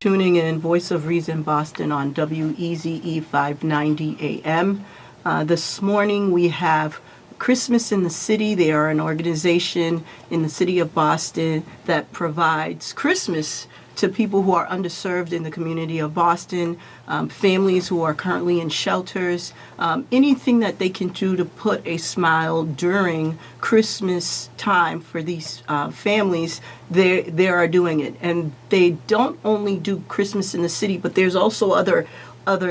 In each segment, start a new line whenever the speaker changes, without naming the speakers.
tuning in, Voice of Reason Boston on WEZE 590 AM. This morning we have Christmas in the City. They are an organization in the city of Boston that provides Christmas to people who are underserved in the community of Boston, families who are currently in shelters, anything that they can do to put a smile during Christmas time for these families, they are doing it. And they don't only do Christmas in the City, but there's also other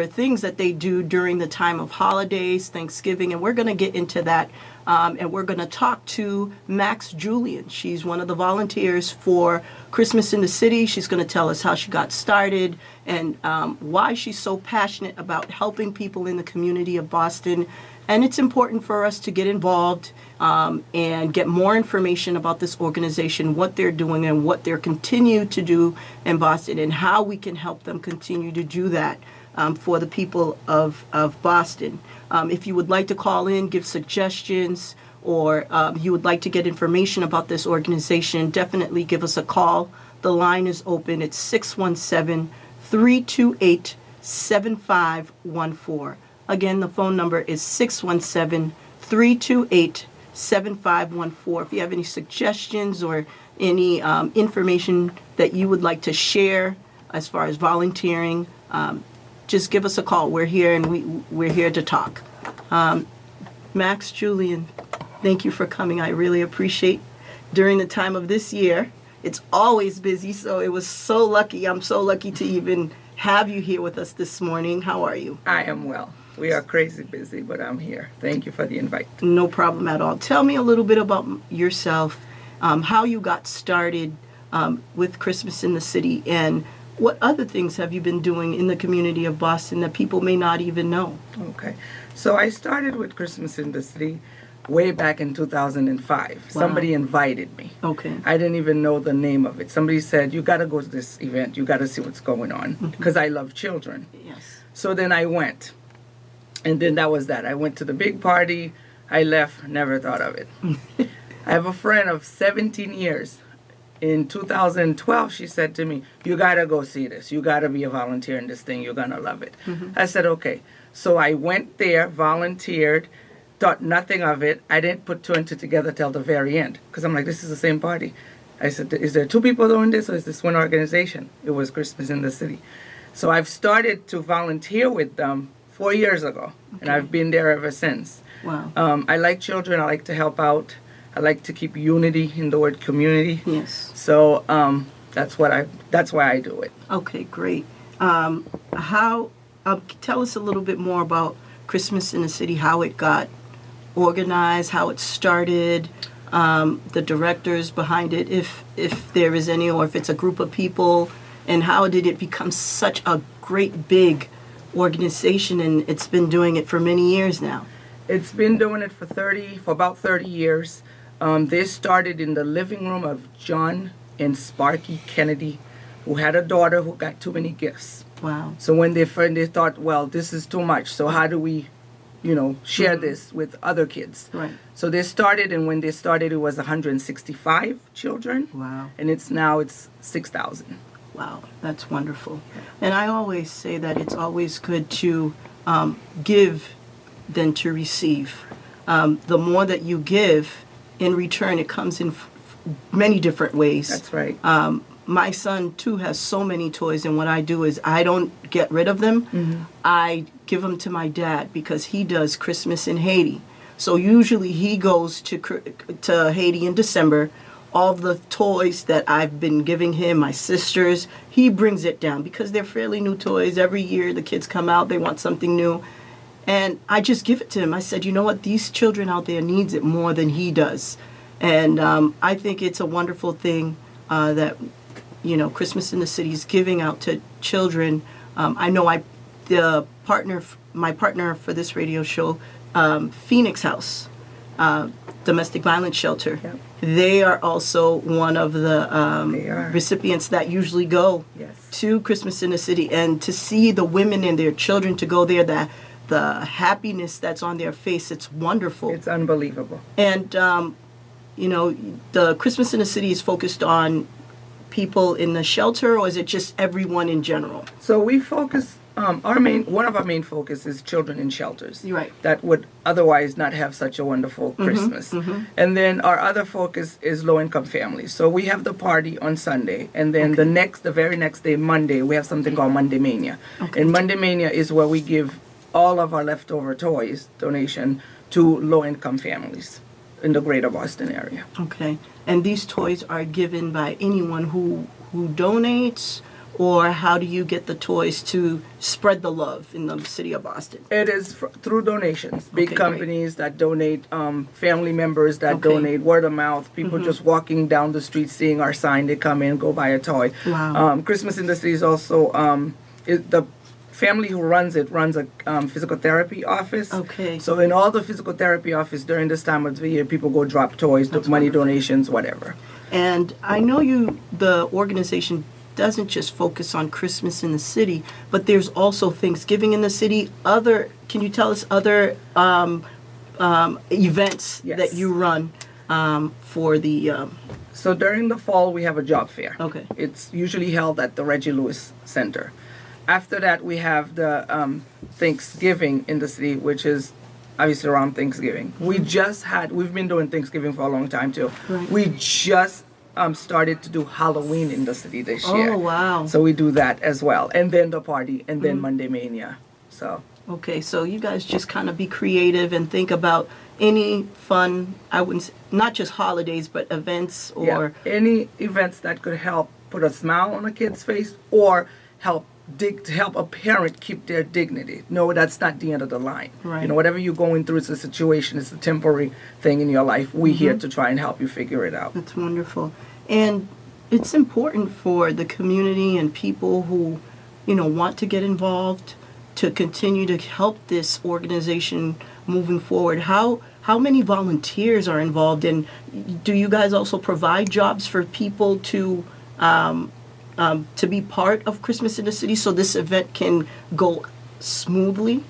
things that they do during the time of holidays, Thanksgiving, and we're going to get into that. And we're going to talk to Max Julian. She's one of the volunteers for Christmas in the City. She's going to tell us how she got started and why she's so passionate about helping people in the community of Boston. And it's important for us to get involved and get more information about this organization, what they're doing and what they're continue to do in Boston, and how we can help them continue to do that for the people of Boston. If you would like to call in, give suggestions, or you would like to get information about this organization, definitely give us a call. The line is open. It's 617-328-7514. Again, the phone number is 617-328-7514. If you have any suggestions or any information that you would like to share as far as volunteering, just give us a call. We're here, and we're here to talk. Max Julian, thank you for coming. I really appreciate during the time of this year. It's always busy, so it was so lucky. I'm so lucky to even have you here with us this morning. How are you?
I am well. We are crazy busy, but I'm here. Thank you for the invite.
No problem at all. Tell me a little bit about yourself, how you got started with Christmas in the City, and what other things have you been doing in the community of Boston that people may not even know?
Okay. So I started with Christmas in the City way back in 2005. Wow. Somebody invited me.
Okay.
I didn't even know the name of it. Somebody said, you got to go to this event. You got to see what's going on, because I love children.
Yes.
So then I went. And then that was that. I went to the big party. I left, never thought of it. I have a friend of 17 years. In 2012, she said to me, you got to go see this. You got to be a volunteer in this thing. You're going to love it. I said, okay. So I went there, volunteered, thought nothing of it. I didn't put two and two together till the very end, because I'm like, this is the same party. I said, is there two people doing this, or is this one organization? It was Christmas in the City. So I've started to volunteer with them 4 years ago, and I've been there ever since.
Wow.
I like children. I like to help out. I like to keep unity in the word community.
Yes.
So that's why I do it.
Okay, great. Tell us a little bit more about Christmas in the City, how it got organized, how it started, the directors behind it, if there is any, or if it's a group of people, and how did it become such a great big organization, and it's been doing it for many years now.
It's been doing it for about 30 years. They started in the living room of John and Sparky Kennedy, who had a daughter who got too many gifts.
Wow.
So when they thought, well, this is too much, so how do we, share this with other kids?
Right.
So they started, and when they started, it was 165 children.
Wow.
And it's 6,000.
Wow, that's wonderful. And I always say that it's always good to give than to receive. The more that you give, in return, it comes in many different ways.
That's right.
My son, too, has so many toys, and what I do is I don't get rid of them. I give them to my dad, because he does Christmas in Haiti. So usually he goes to Haiti in December. All the toys that I've been giving him, my sisters, he brings it down, because they're fairly new toys. Every year the kids come out, they want something new. And I just give it to him. I said, you know what? These children out there needs it more than he does. And I think it's a wonderful thing that, Christmas in the City is giving out to children. I know my partner for this radio show, Phoenix House, domestic violence shelter. Yep. They are also one of the recipients that usually go to Christmas in the City. And to see the women and their children to go there, the happiness that's on their face, it's wonderful.
It's unbelievable.
And, the Christmas in the City is focused on people in the shelter, or is it just everyone in general?
So we focus. One of our main focus is children in shelters.
Right.
That would otherwise not have such a wonderful Christmas. And then our other focus is low-income families. So we have the party on Sunday, and then the very next day, Monday, we have something called Monday Mania.
Okay.
And Monday Mania is where we give all of our leftover toys donation to low-income families in the greater Boston area.
Okay. And these toys are given by anyone who donates, or how do you get the toys to spread the love in the city of Boston?
It is through donations. Big
Okay,
companies that donate, family members that
Okay.
donate, word of mouth, people just walking down the street seeing our sign, they come in, go buy a toy.
Wow.
Christmas in the City is also, the family who runs it runs a physical therapy office.
Okay.
So in all the physical therapy office during this time of the year, people go drop toys, money donations, whatever.
And I know the organization doesn't just focus on Christmas in the city, but there's also Thanksgiving in the city. Can you tell us other events
Yes.
that you run for the?
So during the fall, we have a job fair.
Okay.
It's usually held at the Reggie Lewis Center. After that, we have the Thanksgiving in the city, which is obviously around Thanksgiving. We've been doing Thanksgiving for a long time too.
Right.
We just started to do Halloween in the city this year.
Oh, wow.
So we do that as well. And then the party, and then Monday Mania. So.
Okay, so you guys just kind of be creative and think about any fun, not just holidays, but events or...
Yeah, any events that could help put a smile on a kid's face or help a parent keep their dignity. No, that's not the end of the line.
Right.
You know, whatever you're going through, it's a situation, it's a temporary thing in your life. We're here to try and help you figure it out.
That's wonderful. And it's important for the community and people who, want to get involved to continue to help this organization moving forward. How many volunteers are involved, and do you guys also provide jobs for people to be part of Christmas in the City so this event can go smoothly?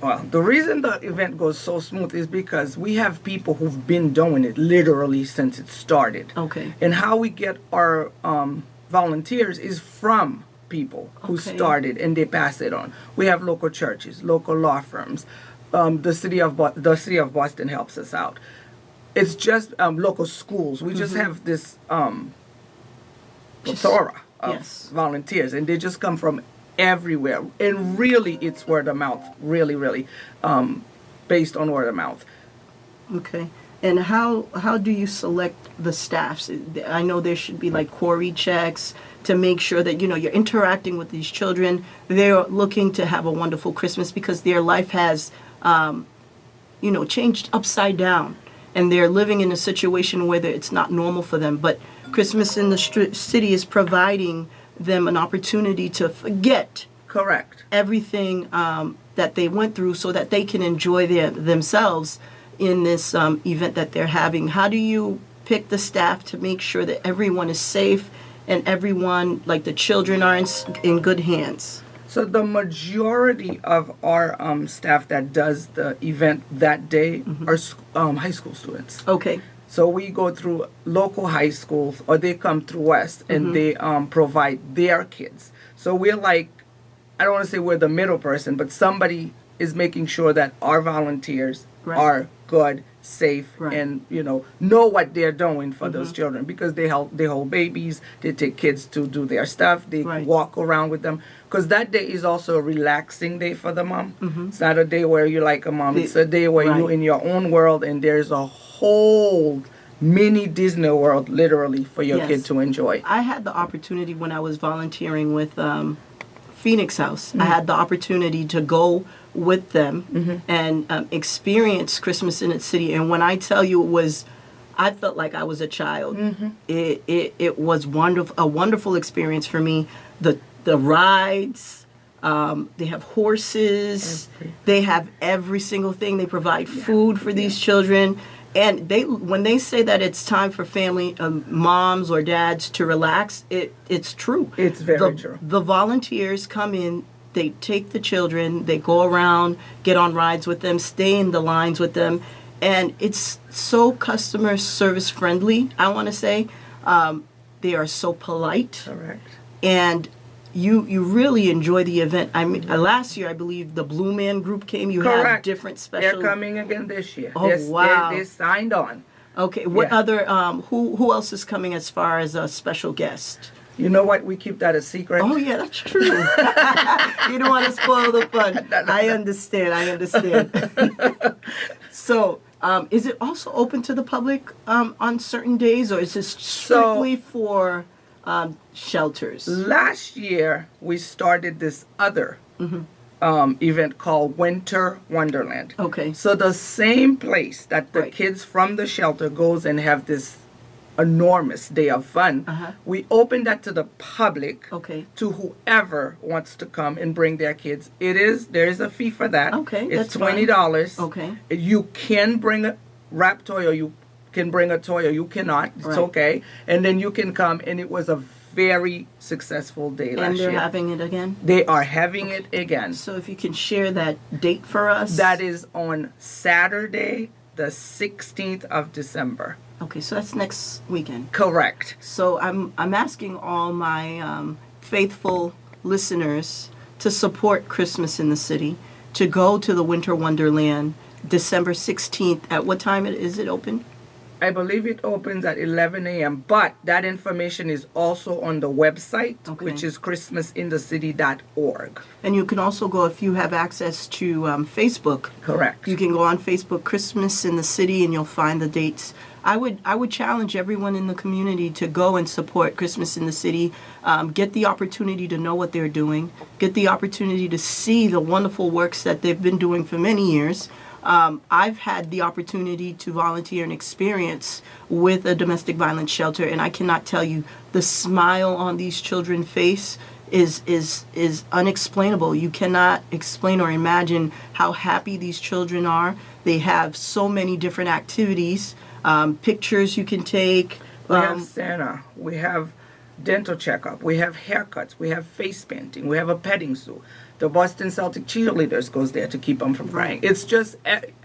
Well, the reason the event goes so smooth is because we have people who've been doing it literally since it started.
Okay.
And how we get our volunteers is from people who
Okay.
started and they pass it on. We have local churches, local law firms. The city of Boston helps us out. It's just local schools. We just have this plethora of
Yes.
volunteers, and they just come from everywhere. And really, it's word of mouth. Really, based on word of mouth.
Okay. And how do you select the staffs? I know there should be like query checks to make sure that you're interacting with these children. They're looking to have a wonderful Christmas because their life has changed upside down, and they're living in a situation where it's not normal for them. But Christmas in the city is providing them an opportunity to forget
Correct.
everything that they went through so that they can enjoy themselves in this event that they're having. How do you pick the staff to make sure that everyone is safe and everyone, like the children, are in good hands?
So the majority of our staff that does the event that day are high school students.
Okay.
So we go through local high schools, or they come through West, and they provide their kids. So we're like, I don't want to say we're the middle person, but somebody is making sure that our volunteers
Right.
are good, safe,
Right.
and know what they're doing for those children, because they hold babies, they take kids to do their stuff, they
Right.
walk around with them, because that day is also a relaxing day for the mom. It's not a day where you're like a mom. It's a day where
Right.
you're in your own world, and there's a whole mini Disney world literally for your
Yes.
kid to enjoy.
I had the opportunity when I was volunteering with Phoenix House. I had the opportunity to go with them and experience Christmas in its city. And when I tell you I felt like I was a child. It was a wonderful experience for me. The rides, they have horses, they have every single thing. They provide food for these children. And when they say that it's time for family, moms or dads to relax, it's true.
It's very true.
The volunteers come in, they take the children, they go around, get on rides with them, stay in the lines with them, and it's so customer service friendly, I want to say. They are so polite.
Correct.
And you really enjoy the event. I mean, last year I believe the Blue Man Group came. You had
Correct.
different special.
They're coming again this year.
Oh, wow.
They signed on.
Okay. What
Yeah.
other? Who else is coming as far as a special guest?
You know what? We keep that a secret.
Oh yeah, that's true. You don't want to spoil the fun. I understand. So, is it also open to the public on certain days, or is this strictly for shelters?
Last year, we started this other event called Winter Wonderland.
Okay.
So the same place that the
Right.
kids from the shelter goes and have this enormous day of fun,
Uh-huh.
we open that to the public,
Okay.
to whoever wants to come and bring their kids. There is a fee for that.
Okay,
It's
that's fine.
$20.
Okay.
You can bring a wrap toy, or you can bring a toy, or you cannot. It's
Right.
okay. And then you can come, and it was a very successful day
And
last
they're
year.
having it again.
They are having it again.
So if you can share that date for us.
That is on Saturday, the 16th of December.
Okay, so that's next weekend.
Correct.
So I'm asking all my faithful listeners to support Christmas in the City, to go to the Winter Wonderland December 16th. At what time is it open?
I believe it opens at 11 a.m., but that information is also on the website,
Okay.
which is christmasindthecity.org.
And you can also go, if you have access to Facebook,
Correct.
you can go on Facebook, Christmas in the City, and you'll find the dates. I would challenge everyone in the community to go and support Christmas in the City. Get the opportunity to know what they're doing. Get the opportunity to see the wonderful works that they've been doing for many years. I've had the opportunity to volunteer and experience with a domestic violence shelter, and I cannot tell you, the smile on these children's face is unexplainable. You cannot explain or imagine how happy these children are. They have so many different activities, pictures you can take.
We have Santa. We have dental checkup. We have haircuts. We have face painting. We have a petting zoo. The Boston Celtic cheerleaders goes there to keep them from crying. It's just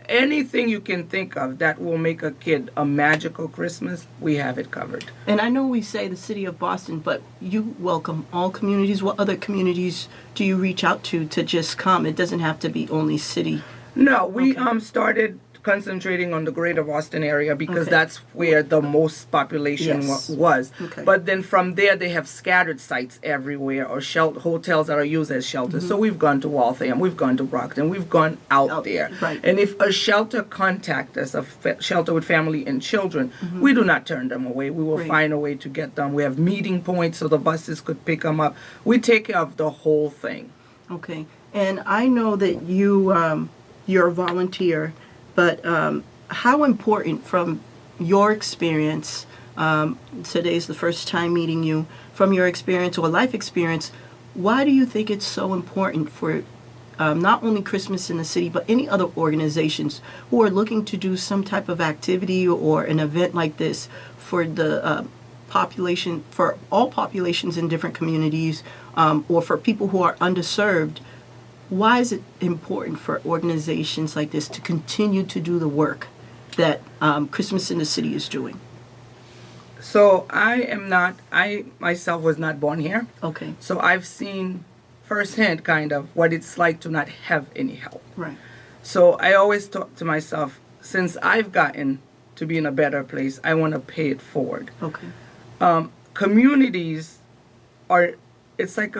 anything you can think of that will make a kid a magical Christmas, we have it covered.
And I know we say the city of Boston, but you welcome all communities. What other communities do you reach out to just come? It doesn't have to be only city.
No, we started concentrating on the greater Boston area because
Okay.
that's where the most population
Yes.
was.
Okay.
But then from there, they have scattered sites everywhere, or hotels that are used as shelters. So we've gone to Waltham, we've gone to Brockton, we've gone out there.
right.
And if a shelter contacts us, a shelter with family and children, we do not turn them away. We will
Great.
find a way to get them. We have meeting points so the buses could pick them up. We take care of the whole thing.
Okay. And I know that you're a volunteer, but how important, from your experience, today's the first time meeting you, from your experience or life experience, why do you think it's so important for not only Christmas in the City, but any other organizations who are looking to do some type of activity or an event like this for the population, for all populations in different communities, or for people who are underserved? Why is it important for organizations like this to continue to do the work that Christmas in the City is doing?
So I myself was not born here.
Okay,
So I've seen firsthand kind of what it's like to not have any help.
right.
So I always thought to myself, since I've gotten to be in a better place, I want to pay it forward.
Okay,
Communities are, it's like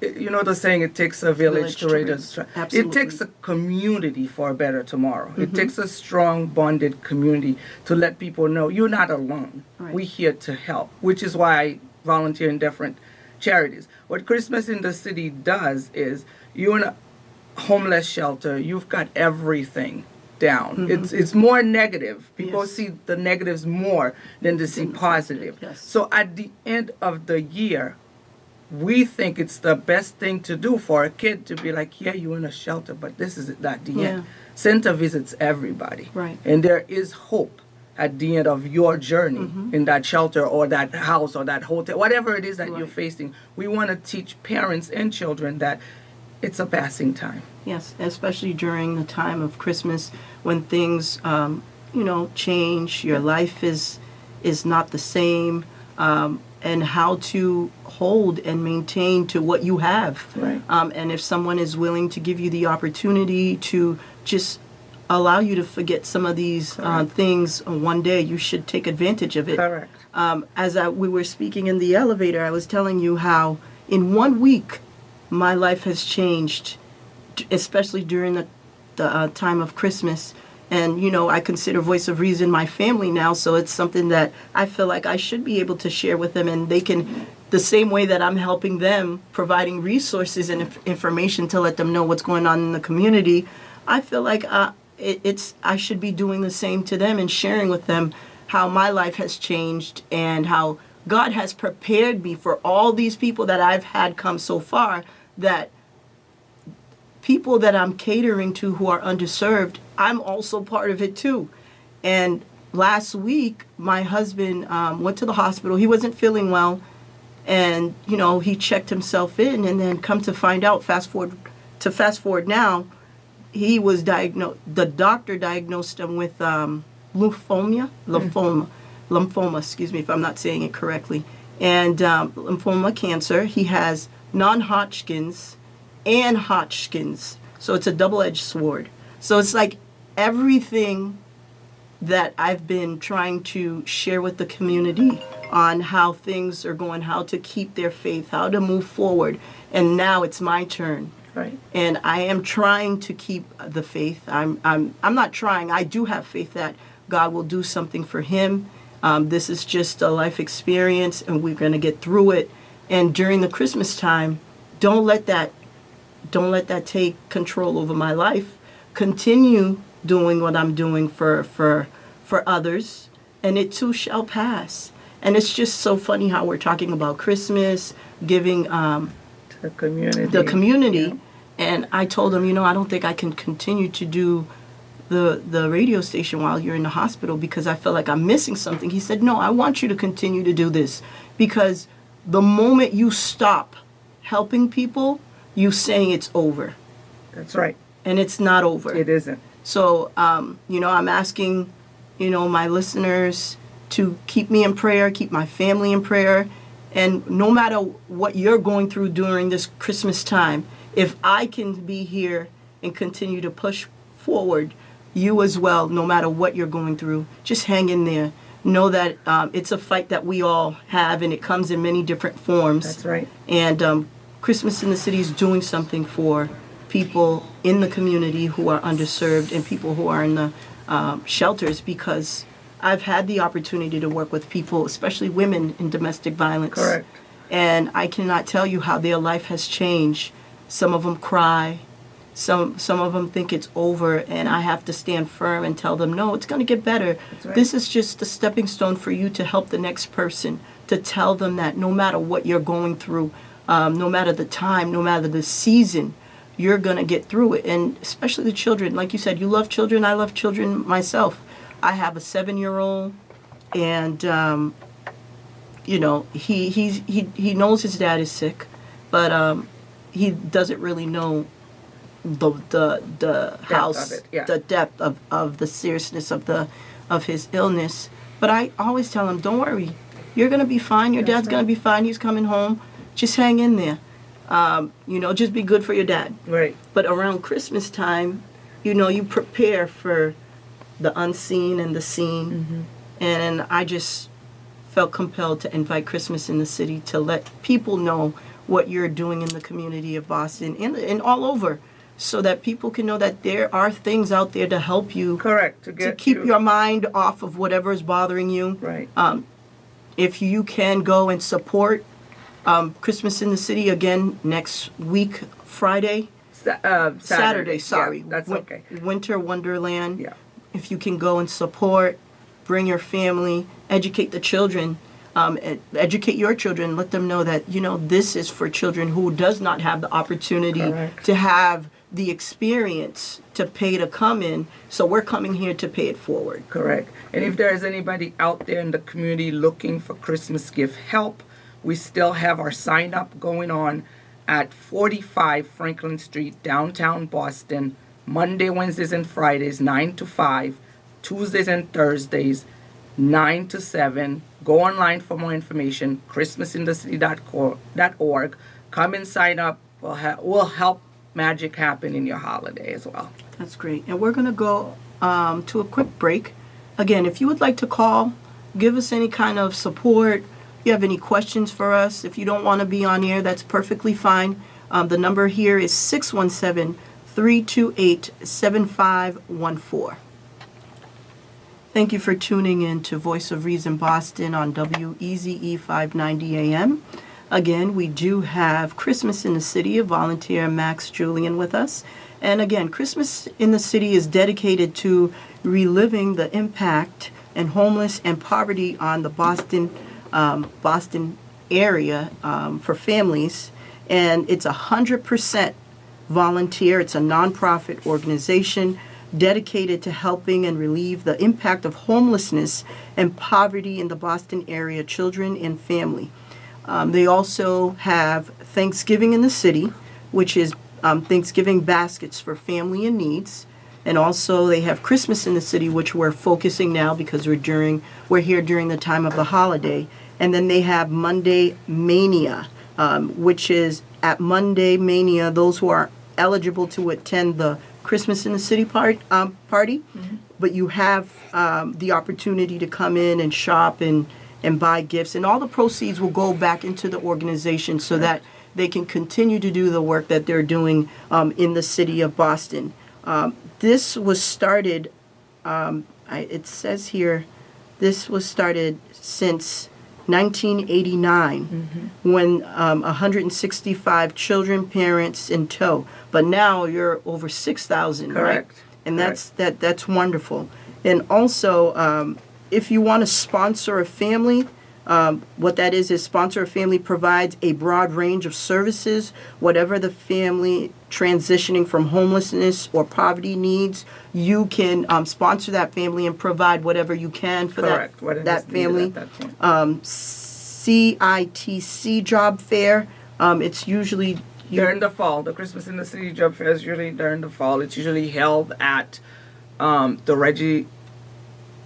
the saying, it takes a village to raise a child. It
Absolutely.
takes a community for a better tomorrow. It takes a strong, bonded community to let people know you're not alone.
Right.
We're here to help, which is why I volunteer in different charities. What Christmas in the City does is, you're in a homeless shelter, you've got everything down. It's more negative. People
Yes.
see the negatives more than to see positive.
Yes.
So at the end of the year, we think it's the best thing to do for a kid to be like, yeah, you're in a shelter, but this is not the
Yeah.
end. Santa visits everybody.
Right.
And there is hope at the end of your journey in that shelter or that house or that hotel, whatever it is that you're
Right.
facing. We want to teach parents and children that it's a passing time.
Yes, especially during the time of Christmas when things, change. Your life is not the same. and how to hold and maintain to what you have.
Right.
And if someone is willing to give you the opportunity to just allow you to forget some of these things one day, you should take advantage of it.
Correct.
We were speaking in the elevator, I was telling you how in 1 week my life has changed, especially during the time of Christmas. And, I consider Voice of Reason my family now, so it's something that I feel like I should be able to share with them, and they can, the same way that I'm helping them, providing resources and information to let them know what's going on in the community, I feel like I should be doing the same to them and sharing with them how my life has changed and how God has prepared me for all these people that I've had come so far, that people that I'm catering to who are underserved, I'm also part of it too. And last week, my husband went to the hospital. He wasn't feeling well. And, he checked himself in, and then come to find out, fast forward now, he was diagnosed, the doctor diagnosed him with lymphoma, excuse me if I'm not saying it correctly, and lymphoma cancer. He has non-Hodgkin's and Hodgkin's, so it's a double-edged sword. So it's like everything that I've been trying to share with the community on how things are going, how to keep their faith, how to move forward, and now it's my turn.
Right.
And I am trying to keep the faith. I'm not trying. I do have faith that God will do something for him. This is just a life experience, and we're going to get through it. And during the Christmas time, don't let that take control over my life. Continue doing what I'm doing for others, and it too shall pass. And it's just so funny how we're talking about Christmas, giving
the community.
Yeah. And I told him, I don't think I can continue to do the radio station while you're in the hospital because I feel like I'm missing something. He said, no, I want you to continue to do this, because the moment you stop helping people, you saying it's over.
That's right.
And it's not over.
It isn't.
So, I'm asking, my listeners to keep me in prayer, keep my family in prayer. And no matter what you're going through during this Christmas time, if I can be here and continue to push forward, you as well, no matter what you're going through, just hang in there. Know that it's a fight that we all have, and it comes in many different forms.
That's right.
And Christmas in the City is doing something for people in the community who are underserved and people who are in the shelters, because I've had the opportunity to work with people, especially women in domestic violence.
Correct.
And I cannot tell you how their life has changed. Some of them cry. Some of them think it's over, and I have to stand firm and tell them, no, it's going to get better.
That's right.
This is just a stepping stone for you to help the next person, to tell them that no matter what you're going through, no matter the time, no matter the season, you're going to get through it. And especially the children. Like you said, you love children. I love children myself. I have a 7-year-old, and he knows his dad is sick, but he doesn't really know the house,
of it, yeah.
the depth of the seriousness of his illness. But I always tell him, don't worry, you're gonna be fine. Your dad's gonna be fine. He's coming home. Just hang in there. Just be good for your dad.
Right.
But around Christmas time, you prepare for the unseen and the seen.
Mm-hmm.
And I just felt compelled to invite Christmas in the City to let people know what you're doing in the community of Boston and all over, so that people can know that there are things out there to help you.
Correct.
To keep your mind off of whatever is bothering you.
Right.
If you can go and support Christmas in the City again next week, Friday. Saturday, sorry.
Yeah, that's okay.
Winter Wonderland.
Yeah.
If you can go and support, bring your family, educate the children, educate your children, let them know that, this is for children who does not have the opportunity
Correct.
to have the experience to pay to come in. So we're coming here to pay it forward.
Correct. And if there is anybody out there in the community looking for Christmas gift help, we still have our sign up going on at 45 Franklin Street, downtown Boston, Monday, Wednesdays, and Fridays, 9 to 5, Tuesdays and Thursdays, 9 to 7, Go online for more information, christmasinthecity.org. Come and sign up. We'll help magic happen in your holiday as well.
That's great. And we're going to go to a quick break. Again, if you would like to call, give us any kind of support, if you have any questions for us, if you don't want to be on air, that's perfectly fine. The number here is 617-328-7514. Thank you for tuning in to Voice of Reason Boston on WEZE 590 AM. Again, we do have Christmas in the City of volunteer Max Julian with us. And again, Christmas in the City is dedicated to reliving the impact and homeless and poverty on the Boston area for families. And it's 100% volunteer. It's a nonprofit organization dedicated to helping and relieve the impact of homelessness and poverty in the Boston area children and family. They also have Thanksgiving in the City, which is Thanksgiving baskets for family in needs. And also they have Christmas in the City, which we're focusing now because we're here during the time of the holiday. And then they have Monday Mania, which is at Monday Mania, those who are eligible to attend the Christmas in the City party, but you have the opportunity to come in and shop and buy gifts, and all the proceeds will go back into the organization so that they can continue to do the work that they're doing in the city of Boston. This was started, it says here, this was started since 1989 when 165 children, parents in tow. But now you're over 6,000, right? And that's wonderful. And also, if you want to sponsor a family, what that is Sponsor a Family provides a broad range of services, whatever the family transitioning from homelessness or poverty needs. You can sponsor that family and provide whatever you can for that family. CITC job fair. It's usually
during the fall. The Christmas in the City job fair is usually during the fall. It's usually held at the Reggie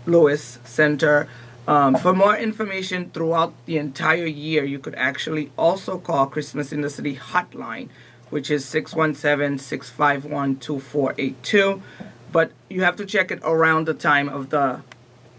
Lewis Center. For more information throughout the entire year, you could actually also call Christmas in the City hotline, which is 617-651-2482. But you have to check it around the time of the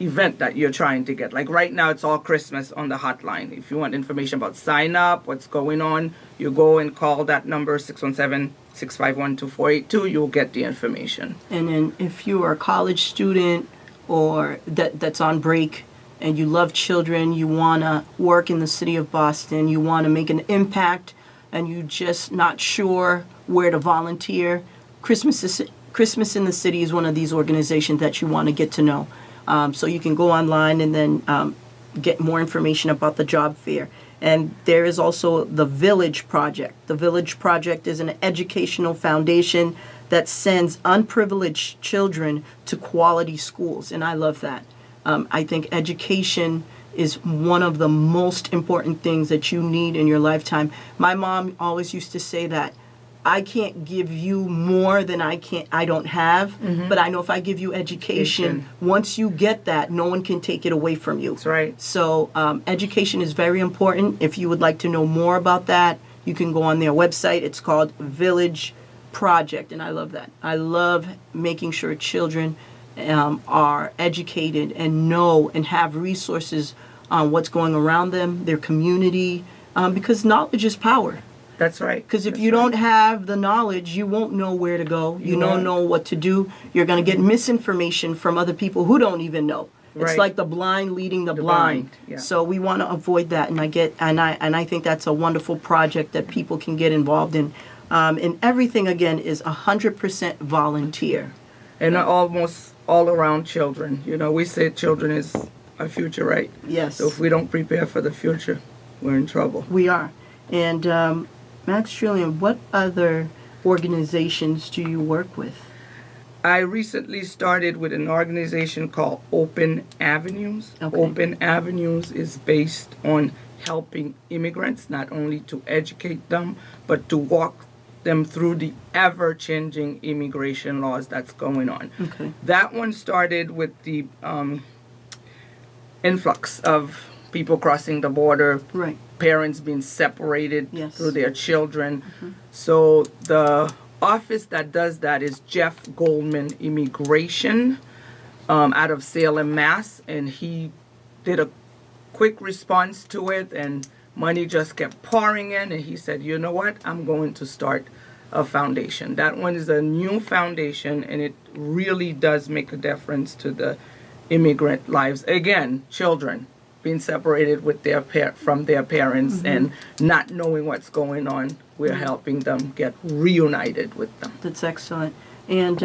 event that you're trying to get. Like right now, it's all Christmas on the hotline. If you want information about sign up, what's going on, you go and call that number, 617-651-2482. You'll get the information.
And then if you are a college student or that's on break, and you love children, you want to work in the city of Boston, you want to make an impact, and you just not sure where to volunteer, Christmas in the City is one of these organizations that you want to get to know. So you can go online and then get more information about the job fair. And there is also the Village Project. The Village Project is an educational foundation that sends unprivileged children to quality schools, and I love that. I think education is one of the most important things that you need in your lifetime. My mom always used to say that I can't give you more than I don't have, but I know if I give you education, once you get that, no one can take it away from you.
That's right.
So education is very important. If you would like to know more about that, you can go on their website. It's called Village Project, and I love that. I love making sure children are educated and know and have resources on what's going around them, their community, because knowledge is power.
That's right.
Because if you don't have the knowledge, you won't know where to go. You don't know what to do. You're going to get misinformation from other people who don't even know. It's like the blind leading the blind.
Yeah.
So we want to avoid that, and I think that's a wonderful project that people can get involved in. And everything again is 100% volunteer.
And almost all around children. You know, we say children is our future, right?
Yes.
So if we don't prepare for the future, we're in trouble.
We are. And Max Julian, what other organizations do you work with?
I recently started with an organization called Open Avenues.
Okay.
Open Avenues is based on helping immigrants not only to educate them, but to walk them through the ever-changing immigration laws that's going on.
Okay.
That one started with the influx of people crossing the border,
Right.
parents being separated
Yes.
through their children. So the office that does that is Jeff Goldman Immigration out of Salem, Mass. And he did a quick response to it, and money just kept pouring in. And he said, you know what, I'm going to start a foundation. That one is a new foundation, and it really does make a difference to the immigrant lives. Again, children being separated with their from their parents and not knowing what's going on. We're helping them get reunited with them.
That's excellent. And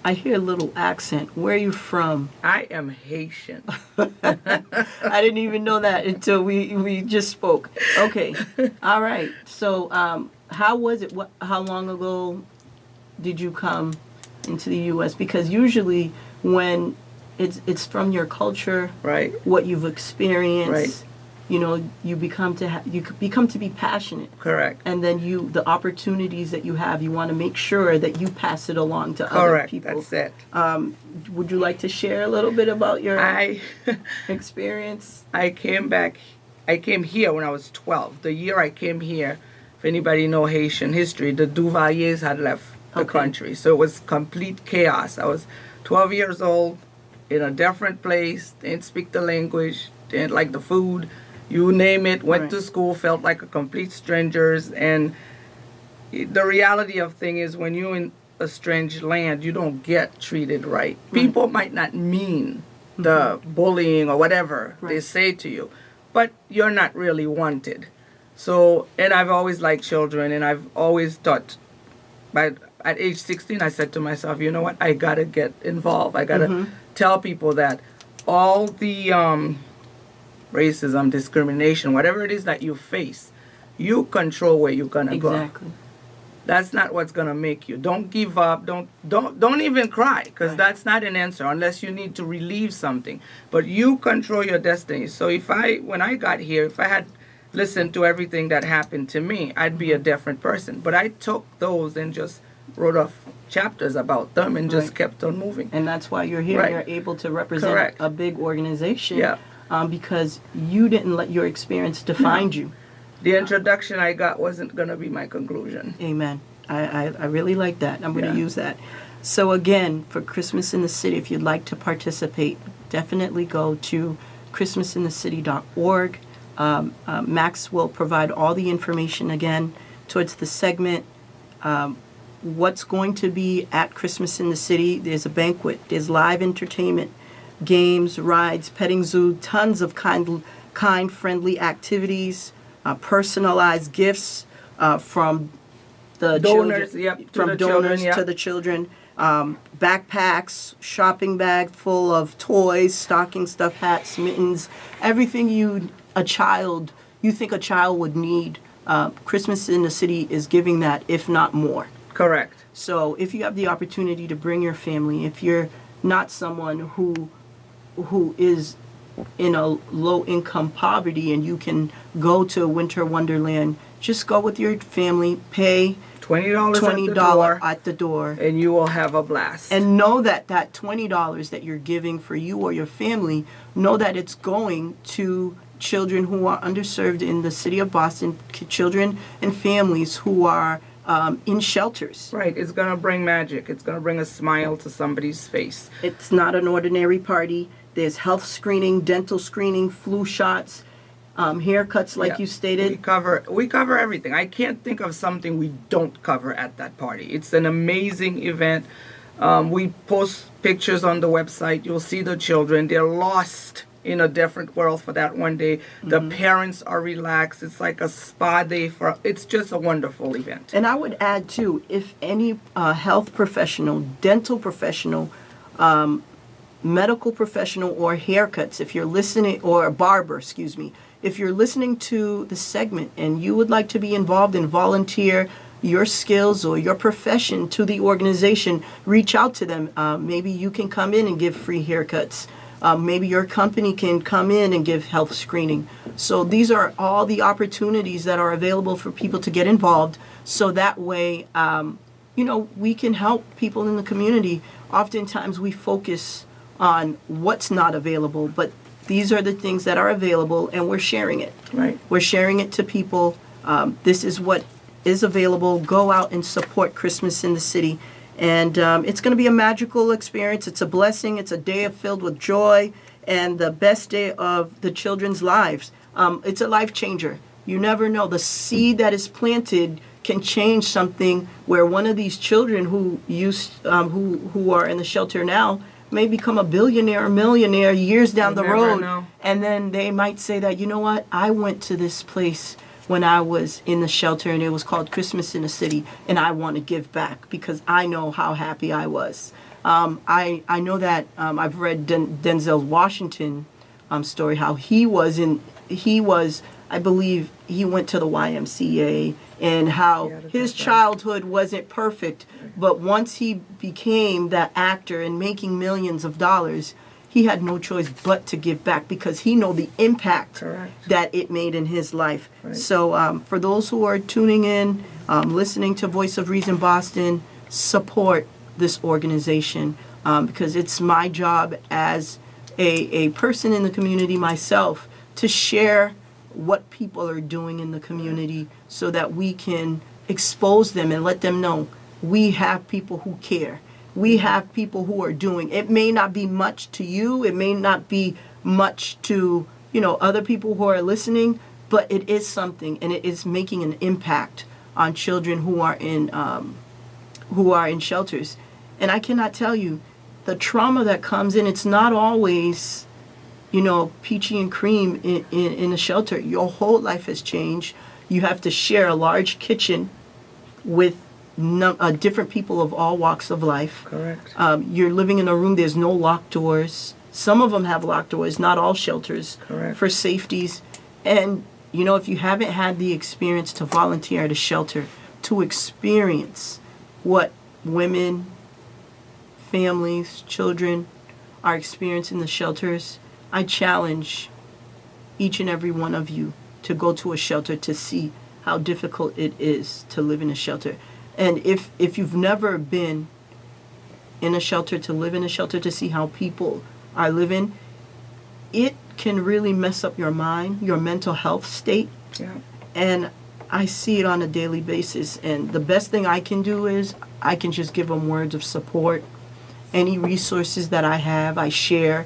I hear a little accent. Where are you from?
I am Haitian.
I didn't even know that until we just spoke. Okay. All right. So how was it? How long ago did you come into the U.S.? Because usually when it's from your culture,
Right.
what you've experienced,
Right.
you know, you become to be passionate.
Correct.
And then the opportunities that you have, you want to make sure that you pass it along to other
Correct.
people.
That's it.
Would you like to share a little bit about your
I
experience?
came here when I was 12. The year I came here, if anybody know Haitian history, the Duvaliers had left the
Okay.
country. So it was complete chaos. I was 12 years old in a different place, didn't speak the language, didn't like the food, you name it, went
Right.
to school, felt like a complete strangers. And the reality of thing is when you're in a strange land, you don't get treated right. People might not mean the bullying or whatever they
Right.
say to you, but you're not really wanted. So, and I've always liked children, and I've always thought, at age 16, I said to myself, you know what, I gotta get involved. I gotta tell people that all the racism, discrimination, whatever it is that you face, you control where you're gonna go.
Exactly.
That's not what's gonna make you. Don't give up. Don't even cry, because
Right.
that's not an answer unless you need to relieve something. But you control your destiny. So when I got here, if I had listened to everything that happened to me, I'd be a different person. But I took those and just wrote off chapters about them and just
Right.
kept on moving.
And that's why you're here.
Right.
You're able to represent
Correct.
a big organization.
Yeah.
Because you didn't let your experience define you.
The introduction I got wasn't gonna be my conclusion.
Amen. I really like that. I'm going to
Yeah.
use that. So again, for Christmas in the City, if you'd like to participate, definitely go to christmasinthecity.org. Max will provide all the information again towards the segment. What's going to be at Christmas in the City? There's a banquet. There's live entertainment, games, rides, petting zoo, tons of kind, friendly activities, personalized gifts from the
Donors,
children,
yep, to
from
the
donors
children, yeah.
to the children. Backpacks, shopping bag full of toys, stocking stuffed hats, mittens, everything you think a child would need. Christmas in the City is giving that, if not more.
Correct.
So if you have the opportunity to bring your family, if you're not someone who is in a low income poverty and you can go to Winter Wonderland, just go with your family, pay
$20
at the door,
and you will have a blast.
and know that that $20 that you're giving for you or your family, know that it's going to children who are underserved in the city of Boston, children and families who are in shelters.
Right, it's gonna bring magic. It's gonna bring a smile to somebody's face.
It's not an ordinary party. There's health screening, dental screening, flu shots, haircuts, like
Yeah.
you stated.
We cover everything. I can't think of something we don't cover at that party. It's an amazing event. We post pictures on the website. You'll see the children. They're lost in a different world for that one day. The parents are relaxed. It's like a spa day it's just a wonderful event.
And I would add too, if any health professional, dental professional, medical professional, or haircuts, if you're listening, or a barber, excuse me, if you're listening to the segment and you would like to be involved and volunteer your skills or your profession to the organization, reach out to them. Maybe you can come in and give free haircuts. Maybe your company can come in and give health screening. So these are all the opportunities that are available for people to get involved. So that way, we can help people in the community. Oftentimes we focus on what's not available, but these are the things that are available, and we're sharing it.
Right.
We're sharing it to people. This is what is available. Go out and support Christmas in the City. And it's going to be a magical experience. It's a blessing. It's a day filled with joy and the best day of the children's lives. It's a life changer. You never know. The seed that is planted can change something where one of these children who are in the shelter now may become a billionaire or millionaire years down the road.
Know.
And then they might say that, you know what, I went to this place when I was in the shelter and it was called Christmas in the City, and I want to give back because I know how happy I was. I know that I've read Denzel Washington story, how he was, I believe he went to the YMCA, and how his childhood wasn't perfect, but once he became that actor and making millions of dollars, he had no choice but to give back because he know the impact
Correct.
that it made in his life.
Right.
So for those who are tuning in, listening to Voice of Reason Boston, support this organization because it's my job as a person in the community myself to share what people are doing in the community so that we can expose them and let them know we have people who care. We have people who are doing. It may not be much to you. It may not be much to, other people who are listening, but it is something, and it is making an impact on children who are in shelters. And I cannot tell you the trauma that comes in. It's not always peachy and cream in a shelter. Your whole life has changed. You have to share a large kitchen with different people of all walks of life.
Correct.
You're living in a room, there's no locked doors. Some of them have locked doors, not all shelters.
Correct.
For safeties. And, if you haven't had the experience to volunteer at a shelter, to experience what women, families, children are experiencing in the shelters, I challenge each and every one of you to go to a shelter to see how difficult it is to live in a shelter. And if you've never been in a shelter, to live in a shelter to see how people are living, it can really mess up your mind, your mental health state.
Yeah.
And I see it on a daily basis. And the best thing I can do is I can just give them words of support. Any resources that I have, I share,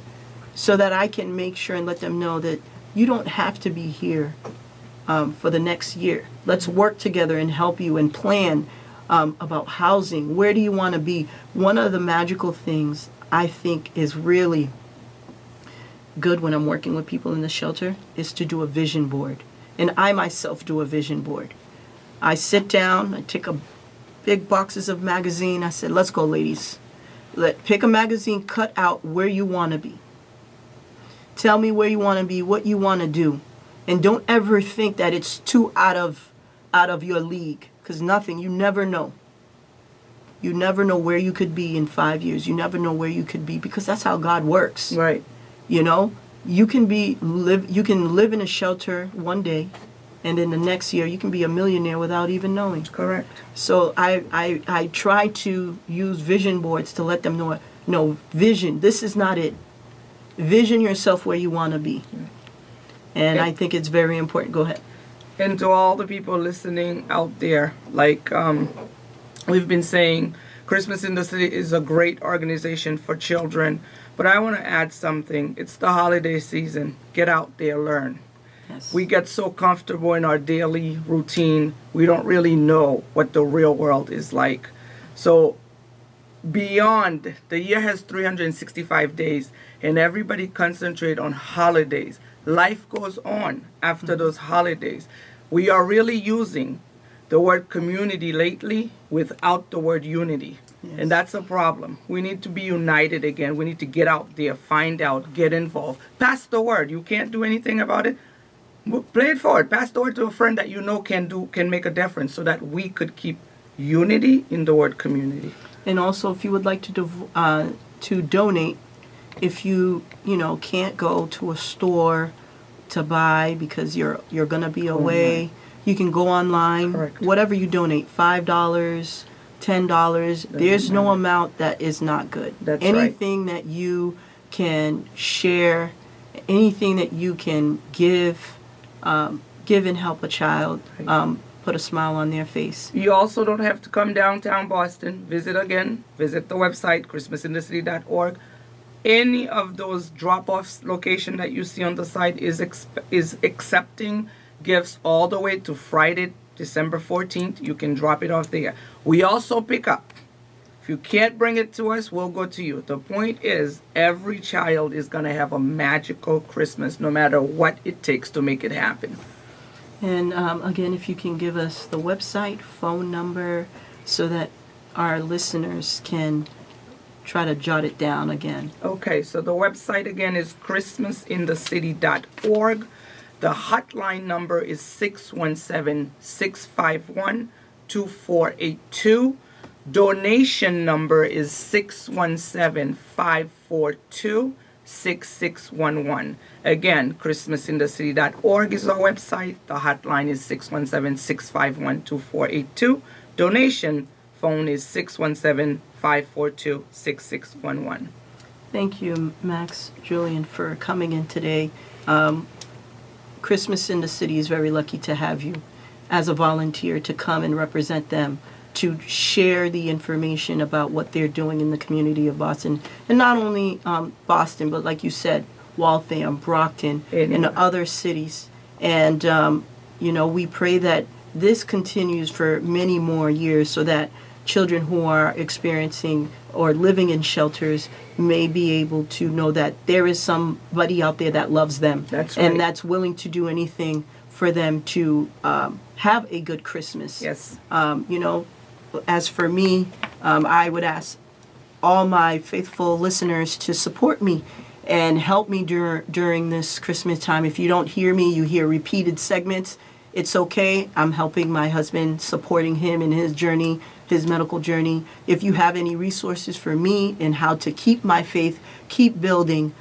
so that I can make sure and let them know that you don't have to be here for the next year. Let's work together and help you and plan about housing. Where do you want to be? One of the magical things I think is really good when I'm working with people in the shelter is to do a vision board. And I myself do a vision board. I sit down, I take a big boxes of magazine. I said, let's go, ladies. Pick a magazine, cut out where you want to be. Tell me where you want to be, what you want to do. And don't ever think that it's too out of your league, because you never know. You never know where you could be in 5 years. You never know where you could be, because that's how God works.
Right.
You can live in a shelter one day, and then the next year you can be a millionaire without even knowing.
Correct.
So I try to use vision boards to let them know, no, vision, this is not it. Vision yourself where you want to be. And I think it's very important. Go ahead.
And to all the people listening out there, like we've been saying, Christmas in the City is a great organization for children. But I want to add something. It's the holiday season. Get out there, learn.
Yes.
We get so comfortable in our daily routine, we don't really know what the real world is like. So beyond, the year has 365 days, and everybody concentrate on holidays. Life goes on after those holidays. We are really using the word community lately without the word unity.
Yes.
And that's a problem. We need to be united again. We need to get out there, find out, get involved. Pass the word. You can't do anything about it. Play it forward. Pass the word to a friend that you know can make a difference, so that we could keep unity in the word community.
And also, if you would like to donate, if you can't go to a store to buy because you're gonna be away, you can go online.
Correct.
Whatever you donate, $5, $10. There's no
matter.
amount that is not good.
That's
Anything that you can share anything that you can give and help a child, put a smile on their face.
You also don't have to come downtown Boston. Visit the website, christmasindthecity.org. Any of those drop-off location that you see on the site is accepting gifts all the way to Friday, December 14th. You can drop it off there. We also pick up. If you can't bring it to us, we'll go to you. The point is, every child is going to have a magical Christmas, no matter what it takes to make it happen.
And again, if you can give us the website, phone number, so that our listeners can try to jot it down again.
Okay, so the website again is christmasindthecity.org. The hotline number is 617-651-2482. Donation number is 617-542-6611. Again, christmasindthecity.org is our website. The hotline is 617-651-2482. Donation phone is 617-542-6611.
Thank you, Max, Julian, for coming in today. Christmas in the City is very lucky to have you as a volunteer to come and represent them, to share the information about what they're doing in the community of Boston. And not only Boston, but like you said, Waltham, Brockton, and other cities. And, we pray that this continues for many more years so that children who are experiencing or living in shelters may be able to know that there is somebody out there that loves them.
That's right.
And that's willing to do anything for them to have a good Christmas.
Yes.
As for me, I would ask all my faithful listeners to support me and help me during this Christmas time. If you don't hear me, you hear repeated segments, it's okay. I'm helping my husband, supporting him in his journey, his medical journey. If you have any resources for me in how to keep my faith, keep building,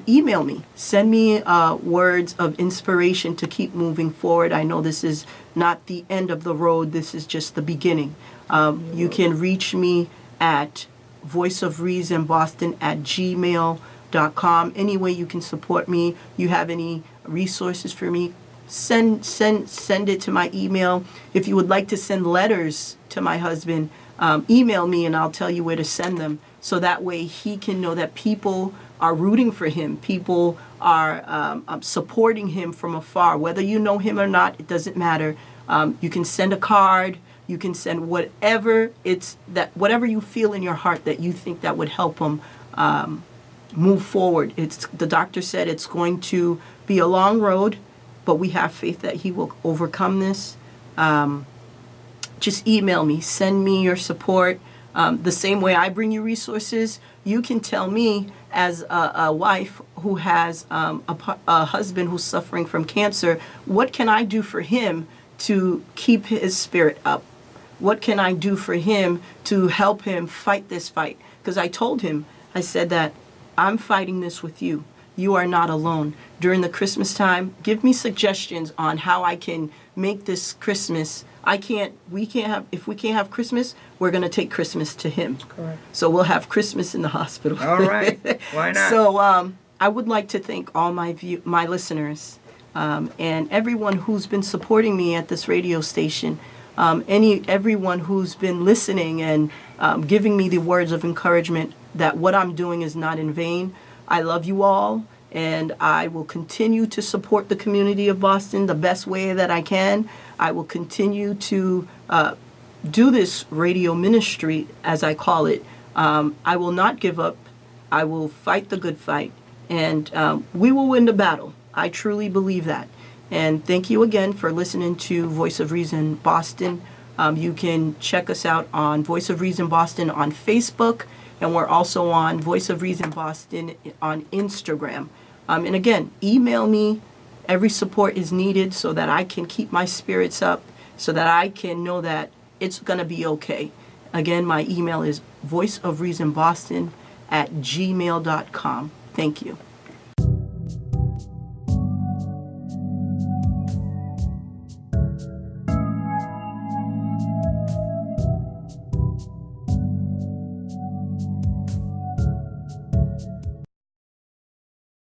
email me. Send me words of inspiration to keep moving forward. I know this is not the end of the road. This is just the beginning. You can reach me at voiceofreasonboston@gmail.com. Any way you can support me, you have any resources for me, send it to my email. If you would like to send letters to my husband, email me and I'll tell you where to send them. So that way he can know that people are rooting for him. People are supporting him from afar. Whether you know him or not, it doesn't matter. You can send a card. You can send whatever you feel in your heart that you think that would help him move forward. The doctor said it's going to be a long road, but we have faith that he will overcome this. Just email me. Send me your support. The same way I bring you resources, you can tell me as a wife who has a husband who's suffering from cancer, what can I do for him to keep his spirit up? What can I do for him to help him fight this fight? Because I told him, I said that I'm fighting this with you. You are not alone. During the Christmas time, give me suggestions on how I can make this Christmas. If we can't have Christmas, we're going to take Christmas to him.
Correct.
So we'll have Christmas in the hospital.
All right. Why not?
So I would like to thank all my listeners and everyone who's been supporting me at this radio station. Everyone who's been listening and giving me the words of encouragement that what I'm doing is not in vain. I love you all, and I will continue to support the community of Boston the best way that I can. I will continue to do this radio ministry, as I call it. I will not give up. I will fight the good fight, and we will win the battle. I truly believe that. And thank you again for listening to Voice of Reason Boston. You can check us out on Voice of Reason Boston on Facebook, and we're also on Voice of Reason Boston on Instagram. And again, email me. Every support is needed so that I can keep my spirits up, so that I can know that it's going to be okay. Again, my email is voiceofreasonboston@gmail.com. Thank you.